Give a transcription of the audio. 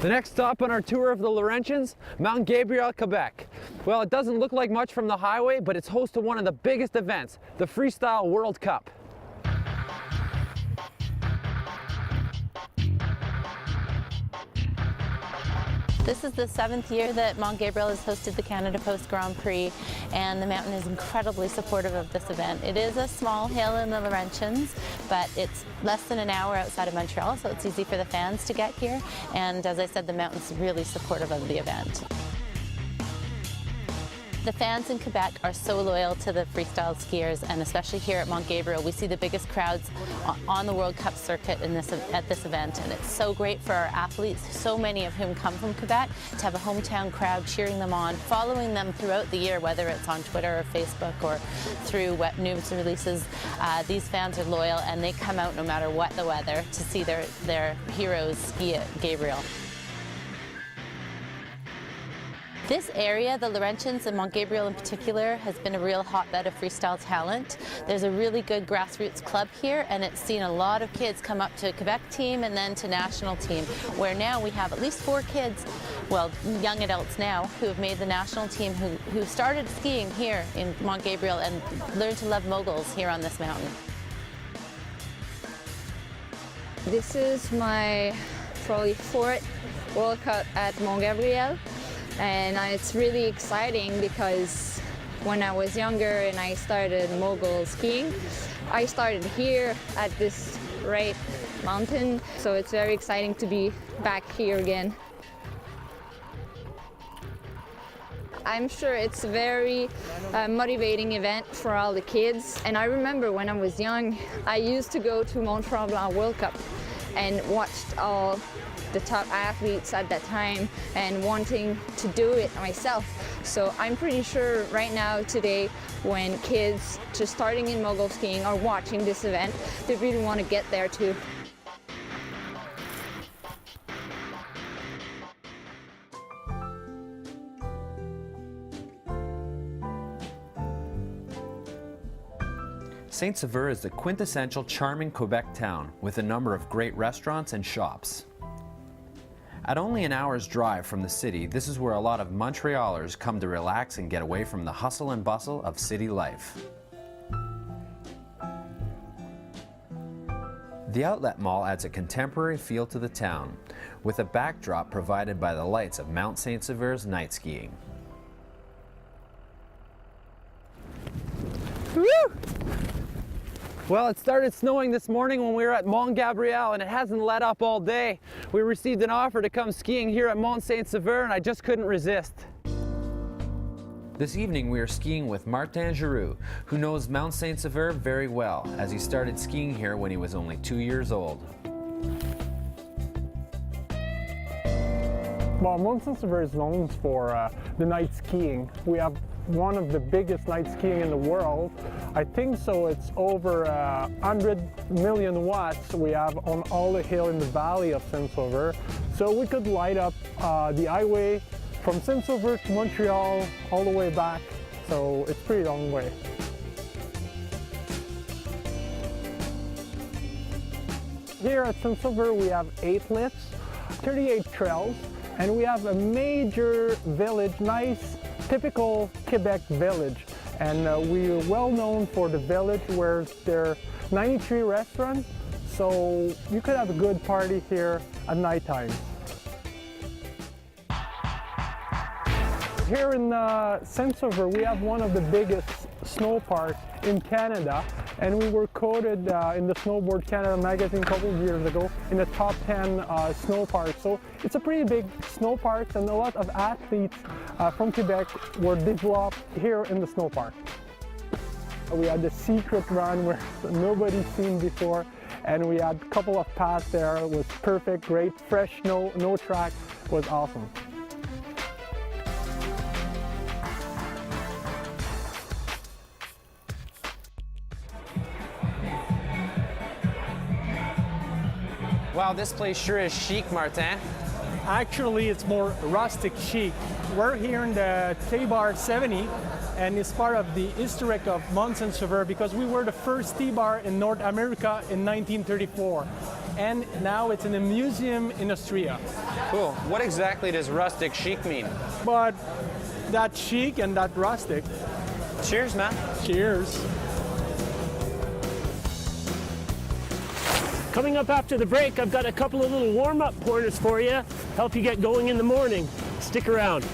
The next stop on our tour of the Laurentians, Mont Gabriel, Quebec. Well, it doesn't look like much from the highway, but it's host to one of the biggest events, the Freestyle World Cup. This is the 7th year that Mont Gabriel has hosted the Canada Post Grand Prix, and the mountain is incredibly supportive of this event. It is a small hill in the Laurentians, but it's less than an hour outside of Montreal, so it's easy for the fans to get here. And as I said, the mountain's really supportive of the event. The fans in Quebec are so loyal to the freestyle skiers, and especially here at Mont Gabriel, we see the biggest crowds on the World Cup circuit at this event, and it's so great for our athletes, so many of whom come from Quebec, to have a hometown crowd cheering them on, following them throughout the year, whether it's on Twitter or Facebook or through web news releases. These fans are loyal, and they come out no matter what the weather to see their heroes ski at Gabriel. This area, the Laurentians and Mont Gabriel in particular, has been a real hotbed of freestyle talent. There's a really good grassroots club here, and it's seen a lot of kids come up to Quebec team and then to national team, where now we have at least 4 kids, well, young adults now, who have made the national team, who started skiing here in Mont Gabriel and learned to love moguls here on this mountain. This is my probably 4th World Cup at Mont Gabriel. And it's really exciting because when I was younger and I started mogul skiing, I started here at this right mountain. So it's very exciting to be back here again. I'm sure it's a very motivating event for all the kids. And I remember when I was young, I used to go to Montreal World Cup and watched all the top athletes at that time and wanting to do it myself. So I'm pretty sure right now today, when kids just starting in mogul skiing are watching this event, they really want to get there too. Saint-Saveur is the quintessential charming Quebec town with a number of great restaurants and shops. At only an hour's drive from the city, this is where a lot of Montrealers come to relax and get away from the hustle and bustle of city life. The outlet mall adds a contemporary feel to the town, with a backdrop provided by the lights of Mont Saint-Sauveur's night skiing. Woo! Well, it started snowing this morning when we were at Mont Gabriel, and it hasn't let up all day. We received an offer to come skiing here at Mont Saint-Saveur, and I just couldn't resist. This evening we are skiing with Martin Giroux, who knows Mont Saint-Saveur very well, as he started skiing here when he was only 2 years old. Well, Mont Saint-Saveur is known for the night skiing. We have one of the biggest night skiing in the world. I think so. It's over 100 million watts we have on all the hill in the valley of Saint-Sauveur. So we could light up the highway from Saint-Sauveur to Montreal all the way back. So it's a pretty long way. Here at Saint-Sauveur we have 8 lifts, 38 trails, and we have a major village, nice typical Quebec village, and we're well known for the village where there are 93 restaurants, so you could have a good party here at nighttime. Here in Saint-Saveur we have one of the biggest snow parks in Canada, and we were quoted in the Snowboard Canada magazine a couple of years ago in the top 10 snow parks. So it's a pretty big snow park, and a lot of athletes from Quebec were developed here in the snow park. We had the secret run where nobody's seen before, and we had a couple of paths there. It was perfect, great, fresh snow, no track. It was awesome. Wow, this place sure is chic, Martin. Actually, it's more rustic chic. We're here in the K-Bar 70, and it's part of the historic of Mont Saint-Saveur because we were the first tea bar in North America in 1934. And now it's in a museum in Austria. Cool. What exactly does rustic chic mean? But that chic and that rustic. Cheers, man. Cheers. Coming up after the break, I've got a couple of little warm-up pointers for you, help you get going in the morning. Stick around.